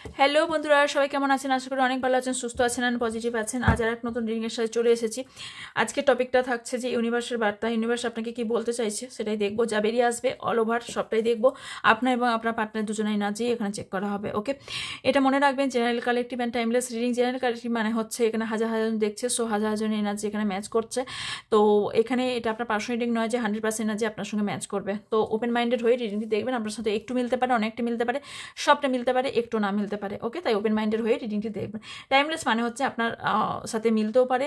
Hello বন্ধুরা, সবাই কেমন আছেন? আশা করি অনেক ভালো আছেন, সুস্থ আছেন আর পজিটিভ আছেন। আজ আর এক নতুন রিডিংয়ের সাথে চলে এসেছি। আজকের টপিকটা থাকছে যে ইউনিভার্সের বার্তা। ইউনিভার্স আপনাকে কি বলতে চাইছে সেটাই দেখবো, যা বেরিয়ে আসবে অল ওভার সবটাই দেখবো। আপনার এবং আপনার পার্টনার দুজনেই এনার্জি এখানে চেক করা হবে। ওকে, এটা মনে রাখবেন, general collective and timeless reading. General collective মানে হচ্ছে এখানে হাজার হাজার দেখছে, সো হাজার হাজার এনার্জি এখানে ম্যাচ করছে। তো এখানে এটা আপনার পার্সোনাল রিডিং নয় যে 100% এনার্জি আপনার সঙ্গে ম্যাচ করবে। তো ওপেন মাইন্ডেড হয়ে রিডিংটি দেখবেন। আপনার সাথে একটু মিলতে পারে, অনেকটা মিলতে পারে, সবটা মিলতে পারে, একটু না মিলতে পারে। ওকে, তাই ওপেন মাইন্ডেড হয়ে রিডিংটি দেখবেন। টাইমলেস মানে হচ্ছে আপনার সাথে মিলতেও পারে।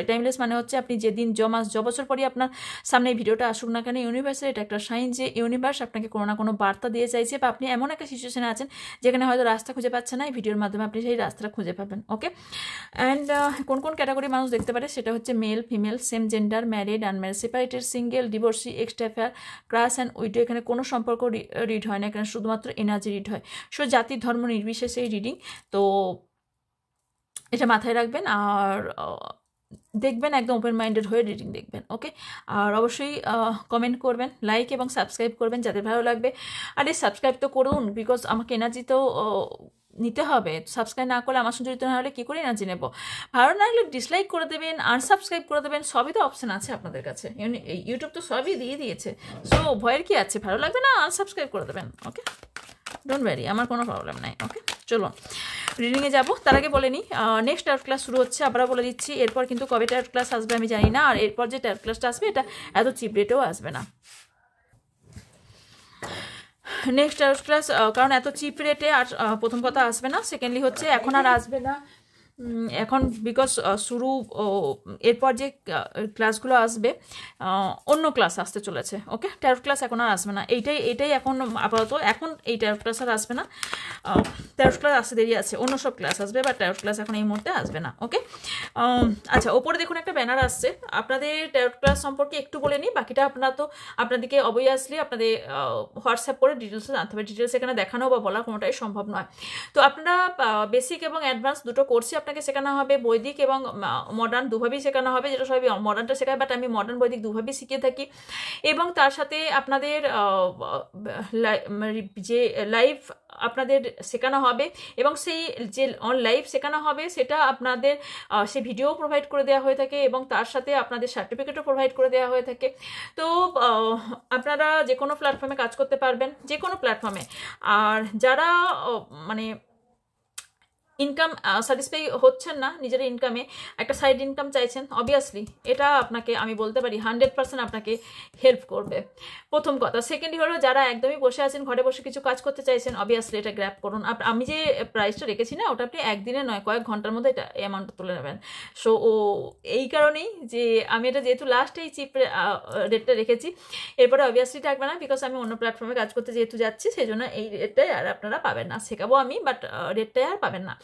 টাইমলেস মানে হচ্ছে আপনি যেদিন মাস বছর পরই আপনার সামনে এই ভিডিওটা আসুক না কেন, ইউনিভার্সের এটা একটা সাইন যে ইউনিভার্স আপনাকে কোনো না কোনো বার্তা দিয়ে চাইছে, বা আপনি এমন একটা সিচুয়েশনে আছেন যেখানে হয়তো রাস্তা খুঁজে পাচ্ছেন না। এই ভিডিওর মাধ্যমে আপনি সেই রাস্তাটা খুঁজে পাবেন। ওকে, অ্যান্ড কোন কোন ক্যাটাগরি মানুষ দেখতে পারে সেটা হচ্ছে male, female, same gender, married, unmarried, separated, single, divorcee, extra affair, crush and widow. এখানে কোনো সম্পর্ক রিড হয় না, এখানে শুধুমাত্র এনার্জি রিড হয়। সো জাতি ধর্ম নির্বিশেষে এই রিডিং। তো এটা মাথায় রাখবেন আর দেখবেন, একদম ওপেন মাইন্ডেড হয়ে রিডিং দেখবেন। ওকে, আর অবশ্যই কমেন্ট করবেন, লাইক এবং সাবস্ক্রাইব করবেন যাদের ভালো লাগবে। আর এই সাবস্ক্রাইব তো করুন, বিকজ আমাকে এনার্জি তো নিতে হবে। সাবস্ক্রাইব না করলে, আমার সঙ্গে জড়িত না হলে কী করে এনার্জি নেব? ভালো না লাগলে ডিসলাইক করে দেবেন, আনসাবস্ক্রাইব করে দেবেন, সবই তো অপশান আছে আপনাদের কাছে। ইউটিউব তো সবই দিয়ে দিয়েছে, সো ভয়ের কি আছে? ভালো লাগবে না, আনসাবস্ক্রাইব করে দেবেন। ওকে, ডোন্ট ওয়ারি, আমার কোনো প্রবলেম নাই। ওকে, চলো রিডিংয়ে যাবো। তার আগে বলে নিই, নেক্সট টার্ট ক্লাস শুরু হচ্ছে, আবার বলে দিচ্ছি। এরপর কিন্তু কবে টার্ট ক্লাস আসবে আমি জানি না, আর এরপর যে টার্ট ক্লাসটা আসবে এটা এত চিপ রেটেও আসবে না। নেক্সট টার্ট ক্লাস কারণ এত চিপ রেটে আর প্রথম কথা আসবে না, সেকেন্ডলি হচ্ছে এখন আর আসবে না এখন, বিকজ শুরু এরপর যে ক্লাসগুলো আসবে অন্য ক্লাস আসতে চলেছে। ওকে, ট্যারোট ক্লাস এখন আর আসবে না, এইটাই এখন আপাতত। এখন এই ট্যারোট ক্লাস আর আসবে না, ট্যারোট ক্লাস আসতে দেরি আছে, অন্য সব ক্লাস আসবে, বা ট্যারোট ক্লাস এখন এই মুহূর্তে আসবে না। ওকে, আচ্ছা, ওপরে দেখুন একটা ব্যানার আসছে। আপনাদের ট্যারোট ক্লাস সম্পর্কে একটু বলে নিই, বাকিটা আপনারা তো আপনাদেরকে অবভিয়াসলি আপনাদের হোয়াটসঅ্যাপ করে ডিটেলসে জানতে হবে। ডিটেলস এখানে দেখানো বা বলা কোনোটাই সম্ভব নয়। তো আপনারা বেসিক এবং অ্যাডভান্স দুটো কোর্সই আপনাকে শেখানো হবে, বৈদিক এবং মডার্ন দুভাবেই শেখানো হবে। যেটা সবাই মডার্নটা শেখায়, বাট আমি মডার্ন বৈদিক দুভাবেই শিখিয়ে থাকি। এবং তার সাথে আপনাদের যে লাইভ আপনাদের শেখানো হবে, এবং সেই যে অন লাইভ শেখানো হবে সেটা আপনাদের সে ভিডিও প্রোভাইড করে দেওয়া হয়ে থাকে, এবং তার সাথে আপনাদের সার্টিফিকেটও প্রোভাইড করে দেওয়া হয়ে থাকে। তো আপনারা যে কোনো প্ল্যাটফর্মে কাজ করতে পারবেন, যে কোনো প্ল্যাটফর্মে। আর যারা মানে ইনকাম স্যাটিসফাই হচ্ছেন না, নিজের ইনকামে একটা সাইড ইনকাম চাইছেন, অবভিয়াসলি এটা আপনাকে আমি বলতে পারি 100% আপনাকে হেল্প করবে, প্রথম কথা। সেকেন্ডলি হলো, যারা একদমই বসে আছেন, ঘরে বসে কিছু কাজ করতে চাইছেন, অবভিয়াসলি এটা গ্র্যাব করুন। আমি যে প্রাইসটা রেখেছি না, ওটা আপনি একদিনে নয়, কয়েক ঘন্টার মধ্যে এটা অ্যামাউন্টটা তুলে নেবেন। সো এই কারণেই যে আমি এটা যেহেতু লাস্ট এই চিপ রেটটা রেখেছি, এরপরে অবভিয়াসলি থাকবে না, বিকজ আমি অন্য প্ল্যাটফর্মে কাজ করতে যেহেতু যাচ্ছি, সেই জন্য এই রেটটাই আর আপনারা পাবেন না। শেখাবো আমি, বাট রেটটাই আর পাবেন না।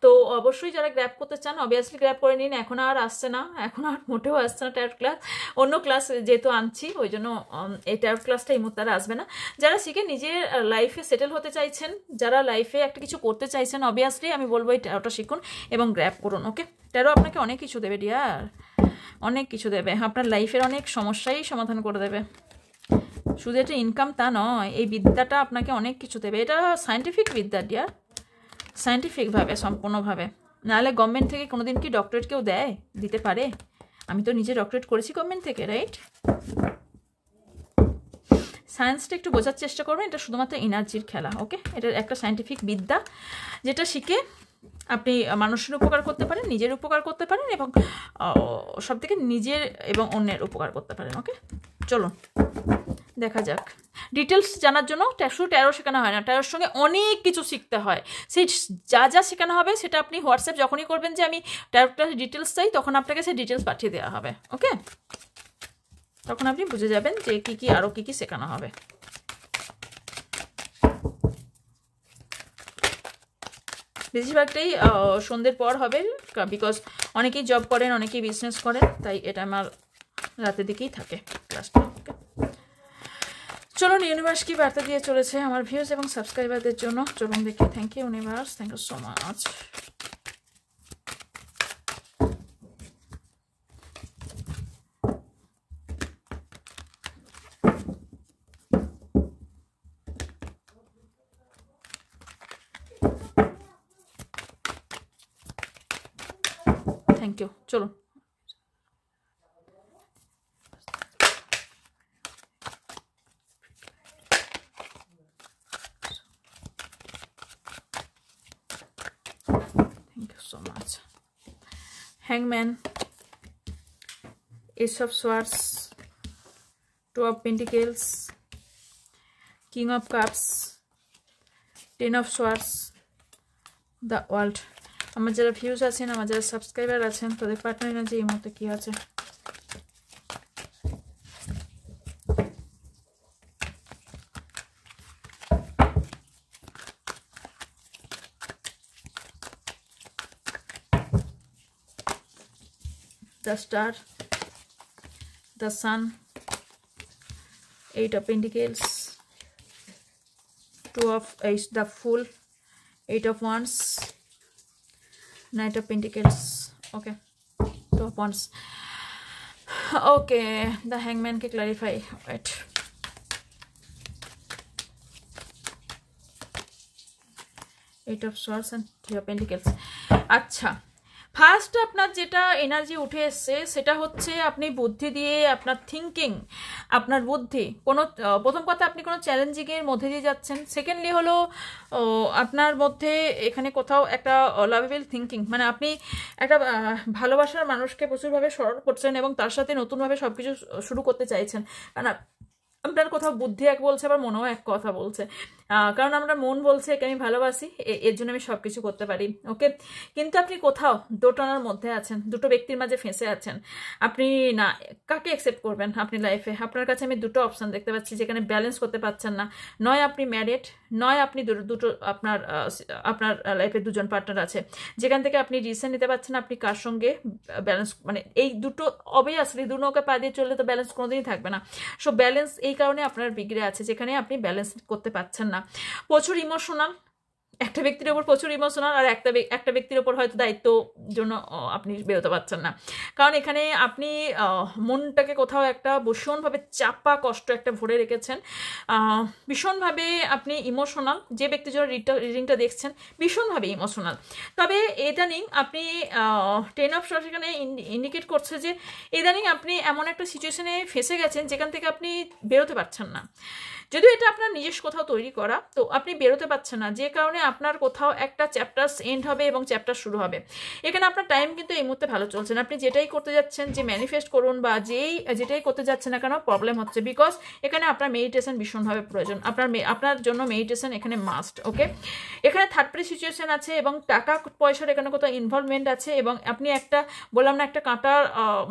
তো অবশ্যই যারা গ্র্যাব করতে চান, অবভিয়াসলি গ্র্যাব করে নিন। এখন আর আসছে না, এখন আর মোটেও আসছে না ট্যারোট ক্লাস। অন্য ক্লাস যেহেতু আনছি, ওই জন্য এই ট্যারোট ক্লাসটা এই মুহূর্তে আর আসবে না। যারা শিখে নিজের লাইফে সেটেল হতে চাইছেন, যারা লাইফে একটা কিছু করতে চাইছেন, অবভিয়াসলি আমি বলবো এই ট্যারোটা শিখুন এবং গ্র্যাব করুন। ওকে, ট্যারো আপনাকে অনেক কিছু দেবে ডিয়ার, অনেক কিছু দেবে। আপনার লাইফের অনেক সমস্যাই সমাধান করে দেবে। শুধু এটা ইনকাম তা নয়, এই বিদ্যাটা আপনাকে অনেক কিছু দেবে। এটা সায়েন্টিফিক বিদ্যা ডিয়ার, সায়েন্টিফিকভাবে, সম্পূর্ণভাবে। নাহলে গভর্নমেন্ট থেকে কোনোদিন কি ডক্টরেট কেউ দেয়? দিতে পারে? আমি তো নিজে ডক্টরেট করেছি গভর্নমেন্ট থেকে, রাইট? সায়েন্সটা একটু বোঝার চেষ্টা করবেন, এটা শুধুমাত্র এনার্জির খেলা। ওকে, এটা একটা সায়েন্টিফিক বিদ্যা, যেটা শিখে আপনি মানুষের উপকার করতে পারেন, নিজের উপকার করতে পারেন, এবং সব থেকে নিজের এবং অন্যের উপকার করতে পারেন। ওকে, চলো দেখা যাক। ডিটেলস জানার জন্য শুধু ট্যারো শেখানো হয় না, ট্যারোর সঙ্গে অনেক কিছু শিখতে হয়। সেই যা যা শেখানো হবে সেটা আপনি হোয়াটসঅ্যাপ যখনই করবেন যে আমি ট্যারোটার ডিটেলস চাই, তখন আপনাকে সেই ডিটেলস পাঠিয়ে দেওয়া হবে। ওকে, তখন আপনি বুঝে যাবেন যে কী কী আরও কী কী শেখানো হবে। বেশিরভাগটাই সন্ধ্যের পর হবে, বিকজ অনেকেই জব করেন, অনেকেই বিজনেস করেন, তাই এটা আমার রাতের দিকেই থাকে ক্লাসটা। ওকে, চলুন ইউনিভার্স কি বার্তা দিয়ে চলেছে আমার ভিউজ এবং সাবস্ক্রাইবারদের জন্য, চলুন দেখি। Thank you universe, thank you so much. Thank you. চলুন থ্যাংক ইউ সো মাচ। হ্যাংম্যান, Ace of Swords, Two of Pentacles, King of Cups, Ten of Swords, The World। আমার যারা ভিউজ আছেন, আমার যারা সাবস্ক্রাইবার আছেন, তাদের পার্টনার এনার্জি এই মুহূর্তে কি আছে? The Star, the Sun, Eight of Pentacles, the Fool, Eight of Wands, Knight of Pentacles. Okay, Two of Wands. Okay, the Hangman can clarify. Wait. Eight of Swords and Three of Pentacles. আচ্ছা, first আপনার যেটা energy উঠে এসছে সেটা হচ্ছে আপনি বুদ্ধি দিয়ে, আপনার থিঙ্কিং, আপনার বুদ্ধি, কোনো প্রথম কথা আপনি কোনো চ্যালেঞ্জিংয়ের মধ্যে দিয়ে যাচ্ছেন। সেকেন্ডলি হলো আপনার মধ্যে এখানে কোথাও একটা লাভেবল থিঙ্কিং, মানে আপনি একটা ভালোবাসার মানুষকে প্রচুরভাবে স্মরণ করছেন এবং তার সাথে নতুনভাবে সব কিছু শুরু করতে চাইছেন। কারণ আপনার কোথাও বুদ্ধি এক বলছে, আবার মনেও এক কথা বলছে। কারণ আমরা মন বলছে একে আমি ভালোবাসি, এর জন্য আমি সব কিছু করতে পারি। ওকে, কিন্তু আপনি কোথাও দোটানার মধ্যে আছেন, দুটো ব্যক্তির মাঝে ফেঁসে আছেন। আপনি না কাকে অ্যাকসেপ্ট করবেন আপনি লাইফে? আপনার কাছে আমি দুটো অপশান দেখতে পাচ্ছি যেখানে ব্যালেন্স করতে পারছেন না। নয় আপনি ম্যারিড, নয় আপনি দুটো আপনার লাইফে দুজন পার্টনার আছে যেখান থেকে আপনি ডিসিশন নিতে পারছেন আপনি কার সঙ্গে ব্যালেন্স, মানে এই দুটো অবভিয়াসলি দু নৌকা পা দিয়ে চললে তো ব্যালেন্স কোনোদিনই থাকবে না। সো ব্যালেন্স এই কারণে আপনার বিগড়ে আছে যেখানে আপনি ব্যালেন্স করতে পারছেন না। প্রচুর ইমোশনাল, একটা ব্যক্তির ওপর প্রচুর ইমোশনাল, আর একটা ব্যক্তির ওপর হয়তো দায়িত্ব জন্য আপনি বেরোতে পারছেন না। কারণ এখানে আপনি মনটাকে কোথাও একটা ভীষণভাবে চাপা কষ্ট একটা ভরে রেখেছেন। ভীষণভাবে আপনি ইমোশনাল, যে ব্যক্তির জন্য রিডিংটা দেখছেন ভীষণভাবে ইমোশনাল। তবে ইদানিং আপনি টেন অফ সোয়ার্ডস এখানে ইন্ডিকেট করছে যে ইদানিং আপনি এমন একটা সিচুয়েশনে ফেসে গেছেন যেখান থেকে আপনি বেরোতে পারছেন না। যদিও এটা আপনার নিজস্ব কোথাও তৈরি করা, তো আপনি বেরোতে পারছেন না, যে কারণে আপনার কোথাও একটা চ্যাপ্টার্স এন্ড হবে এবং চ্যাপ্টার শুরু হবে। এখানে আপনার টাইম কিন্তু এই মুহূর্তে ভালো চলছে না। আপনি যেটাই করতে যাচ্ছেন, যে ম্যানিফেস্ট করুন বা যেটাই করতে যাচ্ছেন না কেন, প্রবলেম হচ্ছে। বিকজ এখানে আপনার মেডিটেশন ভীষণভাবে প্রয়োজন, আপনার জন্য মেডিটেশন এখানে মাস্ট। ওকে, এখানে থার্ড পার্টি সিচুয়েশন আছে এবং টাকা পয়সার এখানে কোথাও ইনভলভমেন্ট আছে এবং আপনি একটা বললাম না একটা কাঁটার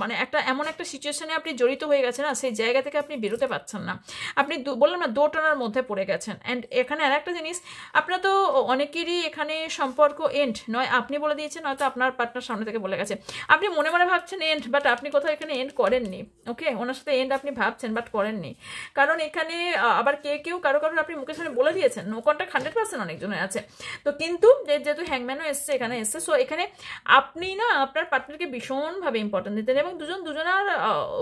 মানে একটা এমন একটা সিচুয়েশনে আপনি জড়িত হয়ে গেছেন না, সেই জায়গা থেকে আপনি বেরোতে পারছেন না। আপনি বললাম না দোটানার মধ্যে পড়ে গেছেন। অ্যান্ড এখানে আর একটা জিনিস, আপনার তো অনেকেরই এখানে সম্পর্ক এন্ড নয় আপনি বলে দিয়েছেন, নয়তো আপনার পার্টনার সামনে থেকে বলে গেছে। আপনি মনে মনে ভাবছেন এন্ড, বাট আপনি কোথাও এখানে এন্ড করেননি। ওকে, ওনার সাথে এন্ড আপনি ভাবছেন বাট করেননি। কারণ এখানে আবার কেউ কারো আপনি মুখের সামনে বলে দিয়েছেন। নো কন্ট্যাক্ট 100% অনেকজনের আছে। তো কিন্তু যেহেতু হ্যাংম্যানও এসছে এখানে এসছে, সো এখানে আপনি না আপনার পার্টনারকে ভীষণভাবে ইম্পর্টেন্ট দিতেন এবং দুজনার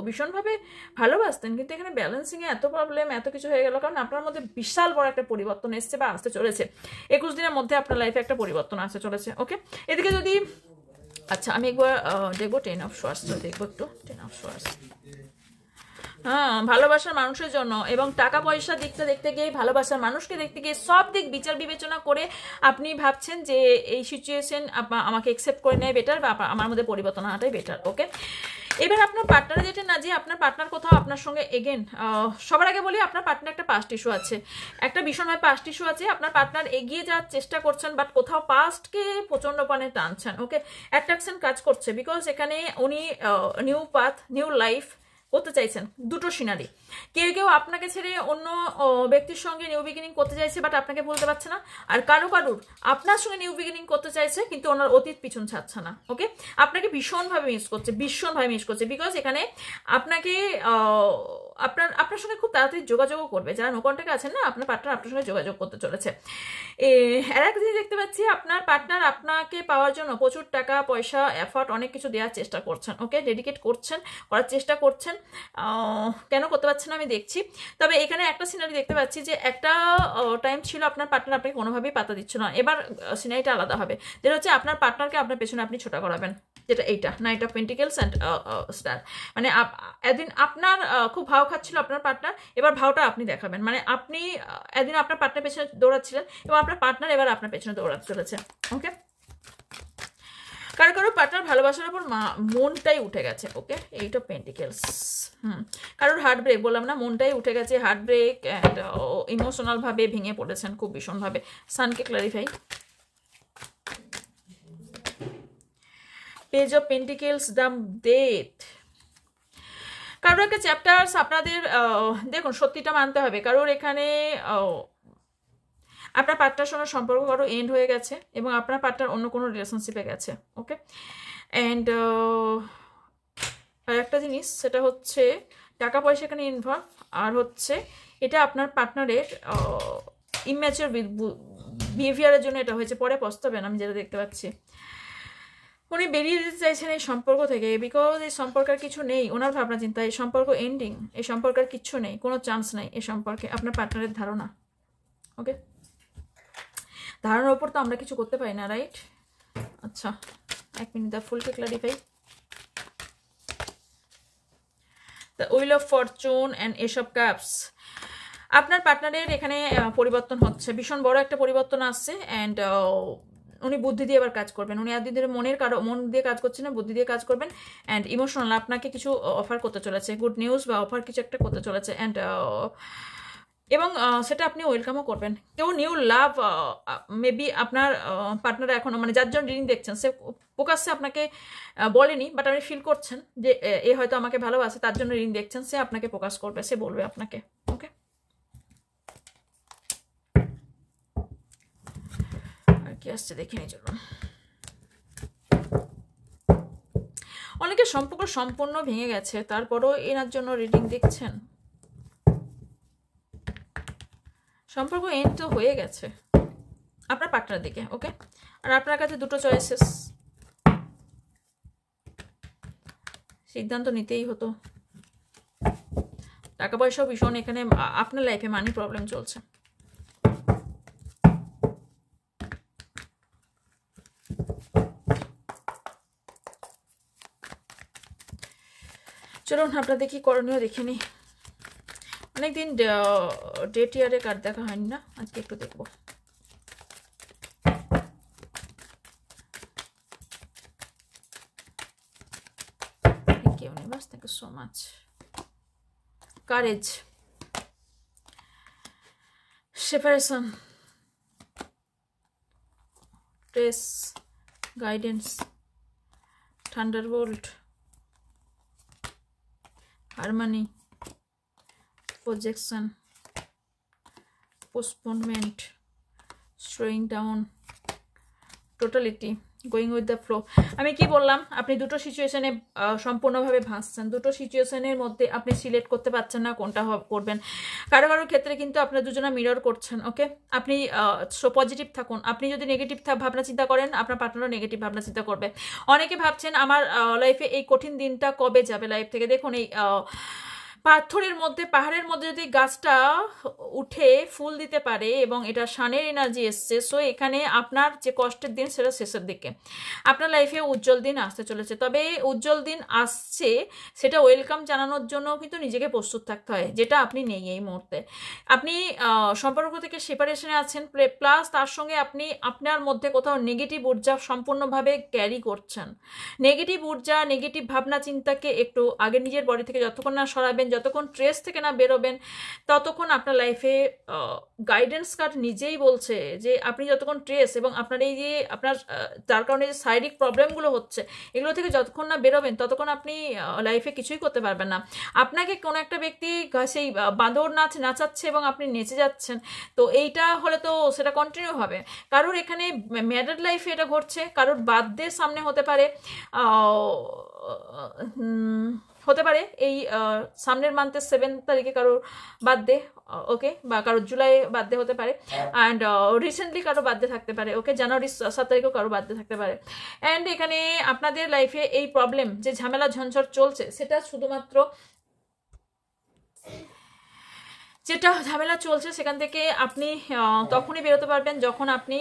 ভীষণভাবে ভালোবাসতেন। কিন্তু এখানে ব্যালেন্সিংয়ে এত প্রবলেম, এত কিছু হয়ে গেল, কারণ আপনার মধ্যে বিশাল বড় একটা পরিবর্তন এসছে বা আসতে চলেছে। 21 দিনের মধ্যে আপনার লাইফে একটা পরিবর্তন আসতে চলেছে। ওকে, এদিকে যদি আচ্ছা আমি একবার দেখবো টেন অফ সোয়ার্ডসটা দেখবো একটু। টেন অফ সোয়ার্ডস, হ্যাঁ, ভালোবাসার মানুষের জন্য এবং টাকা পয়সা দিকটা দেখতে গিয়ে, ভালোবাসার মানুষকে দেখতে গিয়ে সব দিক বিচার বিবেচনা করে আপনি ভাবছেন যে এই সিচুয়েশন আমাকে অ্যাকসেপ্ট করে নেয় বেটার, বা আমার মধ্যে পরিবর্তন আনাটাই বেটার। ওকে, এবার আপনার পার্টনার যেটা না, যে আপনার পার্টনার কোথাও আপনার সঙ্গে এগেন, সবার আগে বলি আপনার পার্টনার একটা পাস্ট ইস্যু আছে, একটা ভীষণভাবে পাস্ট ইস্যু আছে। আপনার পার্টনার এগিয়ে যাওয়ার চেষ্টা করছেন বাট কোথাও পাস্টকে প্রচণ্ড পানে টানছেন। ওকে, অ্যাট্রাকশন কাজ করছে বিকজ এখানে উনি নিউ পাথ, নিউ লাইফ করতে চাইছেন। দুটো সিনারি, কেউ আপনাকে ছেড়ে অন্য ব্যক্তির সঙ্গে নিউ বিগিনিং করতে চাইছে বাট আপনাকে বলতে পারছে না, আর কারুর আপনার সঙ্গে নিউ বিগিনিং করতে চাইছে কিন্তু ওনার অতীত পিছন ছাড়ছে না। ওকে, আপনাকে ভীষণভাবে মিস করছে বিকজ এখানে আপনাকে আপনার আপনার সঙ্গে খুব তাড়াতাড়ি যোগাযোগও করবে। যারা নো কন্ট্যাক্টে আছেন না, আপনার পার্টনার আপনার সঙ্গে যোগাযোগ করতে চলেছে। আর একটা জিনিস দেখতে পাচ্ছি, আপনার পার্টনার আপনাকে পাওয়ার জন্য প্রচুর টাকা পয়সা এফর্ট অনেক কিছু দেওয়ার চেষ্টা করছেন। ওকে, ডেডিকেট করছেন, করার চেষ্টা করছেন। কেন করতে পারছেন আমি দেখছি। তবে এখানে একটা সিনারি দেখতে পাচ্ছি যে একটা টাইম ছিল আপনার পার্টনার আপনাকে কোনোভাবেই পাত্তা দিচ্ছে না। এবার সিনারিটা আলাদা হবে, যেটা হচ্ছে আপনার পার্টনারকে আপনার পেছনে আপনি ছোটা করাবেন, যেটা এইটা night of pentacles and star. মানে এদিন আপনার খুব ভাও খাচ্ছিল আপনার পার্টনার, এবার ভাওটা আপনি দেখাবেন। মানে আপনি এদিন আপনার পার্টনার পেছনে দৌড়াচ্ছিলেন এবং আপনার পার্টনার এবার আপনার পেছনে দৌড়াতে চলেছে। ওকে, কারো কারো পার্টনার ভালোবাসার উপর মনটাই উঠে গেছে। ওকে, এইট অফ পেন্টিকেলস। কারোর হার্ট ব্রেক, বললাম না, মনটাই উঠে গেছে, হার্ট ব্রেক অ্যান্ড ইমোশনালভাবে ভেঙে পড়েছেন খুব ভীষণভাবে। সানকে clarify. Page of pentacles, the death. কারোর একটা চ্যাপ্টার্স আপনাদের, দেখুন সত্যিটা মানতে হবে, কারোর এখানে আপনার পার্টনার সঙ্গে সম্পর্ক কারো এন্ড হয়ে গেছে এবং আপনার পার্টনার অন্য কোনো রিলেশনশিপে গেছে। ওকে, অ্যান্ড আর একটা জিনিস, সেটা হচ্ছে টাকা পয়সা এখানে ইনভলভ, আর হচ্ছে এটা আপনার পার্টনারের ইম্যাচিওর বিহেভিয়ারের জন্য এটা হয়েছে, পরে পস্তাবেন আমি যেটা দেখতে পাচ্ছি। উনি বেরিয়ে যেতে চাইছেন এই সম্পর্ক থেকে, বিকজ এই সম্পর্কের কিছু নেই ওনার ভাবনা চিন্তা, এই সম্পর্ক এন্ডিং, এই সম্পর্কের কিচ্ছু নেই, কোনো চান্স নেই এই সম্পর্কে, আপনার পার্টনারের ধারণা। ওকে, ধারণার ওপর তো আমরা কিছু করতে পারি না, রাইট? আচ্ছা, এক মিনিট, দ্য ফুলকে clarify. The will of Fortune and S of cups. আপনার পার্টনারের এখানে পরিবর্তন হচ্ছে, ভীষণ বড় একটা পরিবর্তন আসছে, অ্যান্ড উনি বুদ্ধি দিয়ে এবার কাজ করবেন। উনি এতদিন ধরে মন দিয়ে কাজ করছেন না, বুদ্ধি দিয়ে কাজ করবেন। অ্যান্ড ইমোশনাল আপনাকে কিছু অফার করতে চলেছে, গুড নিউজ বা অফার কিছু একটা করতে চলেছে, অ্যান্ড এবং সেটা আপনি ওয়েলকামও করবেন। কেউ নিউ লাভ, মেবি আপনার পার্টনার এখনও, মানে যার জন্য রিডিং দেখছেন, সে প্রকাশ্যে আপনাকে বলেনি, বাট আপনি ফিল করছেন যে এ হয়তো আমাকে ভালোবাসে, তার জন্য রিডিং দেখছেন, সে আপনাকে প্রকাশ করবে, সে বলবে আপনাকে। ওকে, আর কি আসছে দেখে নিয়ে চলুন। অনেকের সম্পর্ক সম্পূর্ণ ভেঙে গেছে, তারপরও এনার জন্য রিডিং দেখছেন। সম্পর্ক এন্ড তো হয়ে গেছে আপনার পার্টনার দিকে। ওকে, আর আপনার কাছে দুটো চয়েসেস, সিদ্ধান্ত নিতেই হতো। টাকা পয়সাও ভীষণ এখানে আপনার লাইফে মানি প্রবলেম চলছে। চলুন আপনাদের কি করণীয় দেখে নিই। অনেকদিন ডেট ইয়ারে কার্ড দেখা হয়নি না, আজকে একটু দেখবো। Thank you universe, thank you so much. Courage, separation, trace, guidance, thunderbolt, harmony, projection, postponement, slowing down, totality, going with the flow। আমি কি বললাম, আপনি দুটো সিচুয়েশনে সম্পূর্ণভাবে ভাসছেন, দুটো সিচুয়েশনের মধ্যে আপনি সিলেক্ট করতে পারছেন না কোনটা করবেন। কারো কারোর ক্ষেত্রে কিন্তু আপনারা দুজনে মিরর করছেন। ওকে, আপনি পজিটিভ থাকুন। আপনি যদি নেগেটিভ ভাবনা চিন্তা করেন, আপনার পার্টনারও নেগেটিভ ভাবনা চিন্তা করবে। অনেকে ভাবছেন আমার লাইফে এই কঠিন দিনটা কবে যাবে লাইফ থেকে। দেখুন, এই পাথরের মধ্যে, পাহাড়ের মধ্যে যদি গাছটা উঠে ফুল দিতে পারে এবং এটা শানের এনার্জি এসছে, সো এখানে আপনার যে কষ্টের দিন সেটা শেষের দিকে, আপনার লাইফে উজ্জ্বল দিন আসতে চলেছে। তবে উজ্জ্বল দিন আসছে সেটা ওয়েলকাম জানানোর জন্য কিন্তু নিজেকে প্রস্তুত থাকতে হয়, যেটা আপনি নেই এই মুহূর্তে। আপনি সম্পর্ক থেকে সেপারেশনে আছেন, প্লাস তার সঙ্গে আপনি আপনার মধ্যে কোথাও নেগেটিভ ঊর্জা সম্পূর্ণভাবে ক্যারি করছেন। নেগেটিভ ঊর্জা, নেগেটিভ ভাবনা চিন্তাকে একটু আগে নিজের বডি থেকে যতক্ষণ না সরাবেন, যতক্ষণ ট্রেস থেকে না বেরোবেন, ততক্ষণ আপনার লাইফে গাইডেন্স কার্ড নিজেই বলছে যে আপনি যতক্ষণ ট্রেস এবং আপনার এই যে আপনার তার কারণে যে শারীরিক প্রবলেমগুলো হচ্ছে, এগুলো থেকে যতক্ষণ না বেরোবেন ততক্ষণ আপনি লাইফে কিছুই করতে পারবেন না। আপনাকে কোনো একটা ব্যক্তি সেই বাঁদর নাচ নাচাচ্ছে এবং আপনি নেচে যাচ্ছেন, তো এইটা হলে তো সেটা কন্টিনিউ হবে। কারোর এখানে ম্যারিড লাইফে এটা ঘটছে, কারোর বার্থডে সামনে হতে পারে, হতে পারে এই সামনের মান্থের 7 তারিখে কারোর বার্থডে, ওকে, বা কারোর জুলাই বার্থডে হতে পারে, অ্যান্ড রিসেন্টলি কারো বার্থডে থাকতে পারে, ওকে, জানুয়ারি 7 তারিখেও কারো বার্থডে থাকতে পারে। অ্যান্ড এখানে আপনাদের লাইফে এই প্রবলেম যে ঝামেলা ঝঞ্ঝট চলছে সেটা শুধুমাত্র যেটা ঝামেলা চলছে সেখান থেকে আপনি তখনই বেরোতে পারবেন যখন আপনি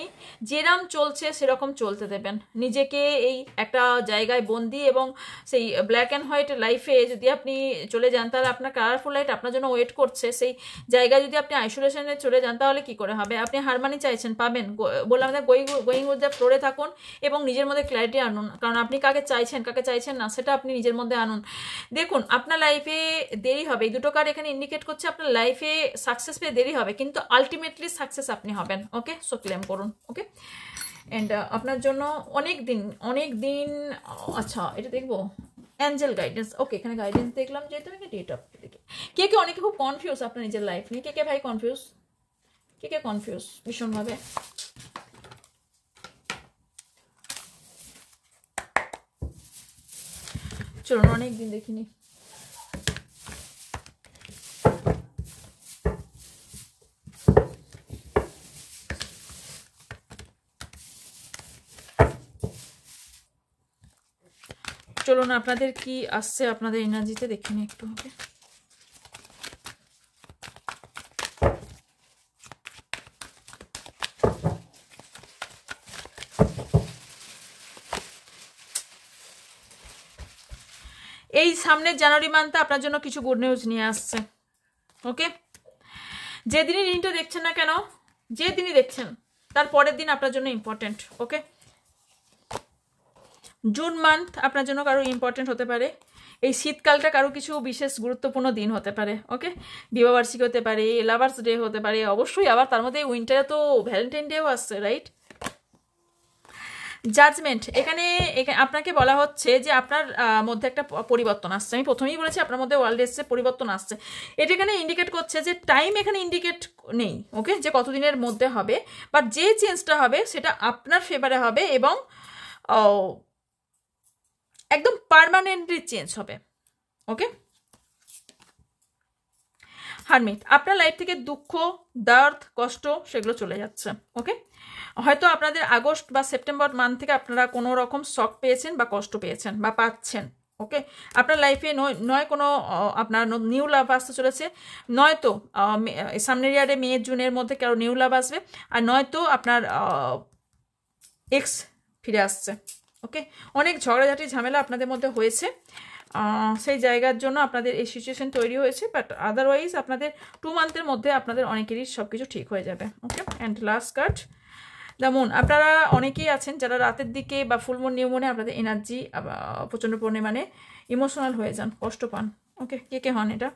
যেরকম চলছে সেরকম চলতে দেবেন নিজেকে। এই একটা জায়গায় বন্দি এবং সেই ব্ল্যাক অ্যান্ড হোয়াইট লাইফে যদি আপনি চলে যান তাহলে আপনার কালারফুল লাইট আপনার জন্য ওয়েট করছে। সেই জায়গায় যদি আপনি আইসোলেশনে চলে যান তাহলে কি করে হবে? আপনি হারমানি চাইছেন, পাবেন। বললাম না, গোয়িং উইথ দ্য ফ্লোরে থাকুন এবং নিজের মধ্যে ক্ল্যারিটি আনুন, কারণ আপনি কাকে চাইছেন না সেটা আপনি নিজের মধ্যে আনুন। দেখুন আপনার লাইফে দেরি হবে, এই দুটো কার্ড এখানে ইন্ডিকেট করছে আপনার লাইফে সাকসেস পেয়ে দেরি হবে, কিন্তু আলটিমেটলি সাকসেস আপনি হবেন, ওকে। সো ক্লেম করুন, ওকে। অ্যান্ড আপনার জন্য অনেক দিন আচ্ছা এটা দেখবো অ্যাঞ্জেল গাইডেন্স, ওকে। এখানে গাইডেন্স দেখলাম যেহেতু আমি ডেট অফ দেখি। কে অনেকে খুব কনফিউজ আপনার নিজের লাইফ নিয়ে, কে ভাই কনফিউজ, কে কনফিউজ ভীষণভাবে। চলুন অনেক দিন দেখিনি। চলুন আপনাদের কি আসছে আপনাদের এনার্জিতে দেখে নিই একটু, ওকে। এই সামনের জানুয়ারি মান্থে আপনার জন্য কিছু গুড নিউজ নিয়ে আসছে, ওকে। যেদিনই রিডিংটা দেখছেন না কেন, যেদিনই দেখছেন তার পরের দিন আপনার জন্য ইম্পর্টেন্ট, ওকে। জুন মান্থ আপনার জন্য কারো ইম্পর্টেন্ট হতে পারে। এই শীতকালটা কারো কিছু বিশেষ গুরুত্বপূর্ণ দিন হতে পারে, ওকে। বিবাহবার্ষিকী হতে পারে, লাভার্স ডে হতে পারে, অবশ্যই আবার তার মধ্যে উইন্টারে তো ভ্যালেন্টাইন ডেও আসছে, রাইট। জাজমেন্ট, এখানে আপনাকে বলা হচ্ছে যে আপনার মধ্যে একটা পরিবর্তন আসছে। আমি প্রথমেই বলেছি আপনার মধ্যে ওয়ার্ল্ড এসছে, পরিবর্তন আসছে। এটা এখানে ইন্ডিকেট করছে যে টাইম এখানে ইন্ডিকেট নেই, ওকে, যে কতদিনের মধ্যে হবে, বাট যে চেঞ্জটা হবে সেটা আপনার ফেভারে হবে এবং একদম পার্মানেন্টলি চেঞ্জ হবে, ওকে। হারমিট, আপনার লাইফ থেকে দুঃখ, দর্দ, কষ্ট সেগুলো চলে যাচ্ছে, ওকে। হয়তো আপনাদের আগস্ট বা সেপ্টেম্বর মান্থ থেকে আপনারা কোনো রকম শক পেয়েছেন বা কষ্ট পেয়েছেন বা পাচ্ছেন, ওকে। আপনার লাইফে নয় কোনো আপনার নিউ লাভ আসতে চলেছে, নয়তো সামনের ইয়ারে মে জুনের মধ্যে কারো নিউ লাভ আসবে, আর নয়তো আপনার এক্স ফিরে আসছে, ওকে। অনেক ঝগড়াঝাটি ঝামেলা আপনাদের মধ্যে হয়েছে, সেই জায়গার জন্য আপনাদের এই সিচুয়েশন তৈরি হয়েছে, বাট আদারওয়াইজ আপনাদের 2 মান্থের মধ্যে আপনাদের অনেকেরই সব কিছু ঠিক হয়ে যাবে, okay. And last card the moon, আপনারা অনেকেই আছেন যারা রাতের দিকে বা ফুল মুন নিউ মুনে আপনাদের এনার্জি প্রচণ্ড পরিমাণে ইমোশনাল হয়ে যান, কষ্ট পান, ওকে। কে হন এটা?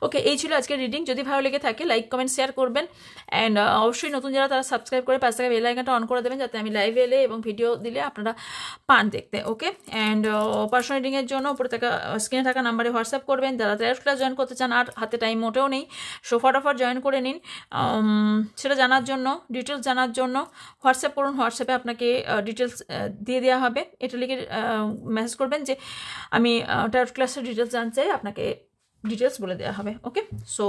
ওকে, এই ছিল আজকের রিডিং। যদি ভালো লেগে থাকে লাইক কমেন্ট শেয়ার করবেন, অ্যান্ড অবশ্যই নতুন যারা তারা সাবস্ক্রাইব করে পাশে থাকা বেল আইকনটা অন করে দেবেন যাতে আমি লাইভে এলে এবং ভিডিও দিলে আপনারা পান দেখতে, ওকে। অ্যান্ড পার্সোনাল রিডিংয়ের জন্য উপরে থাকা স্ক্রিনে থাকা নাম্বারে হোয়াটসঅ্যাপ করবেন। যারা ট্রায়াল ক্লাস জয়েন করতে চান আর হাতে টাইম মোটেও নেই, সো ফটাফট জয়েন করে নিন। সেটা জানার জন্য, ডিটেলস জানার জন্য হোয়াটসঅ্যাপ করুন। হোয়াটসঅ্যাপে আপনাকে ডিটেলস দিয়ে দেওয়া হবে। এটা লিখে মেসেজ করবেন যে আমি ট্রায়াল ক্লাসের ডিটেলস জানতে চাই, আপনাকে ডিটেলস বলে দেওয়া হবে, ওকে। সো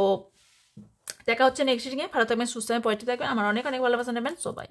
দেখা হচ্ছে নেক্সট রিডিংয়ে। ভালো থাকবেন, সুস্থ থাকবেন, পজিটিভ থাকবেন। আমার অনেক ভালোবাসা নেবেন। So by.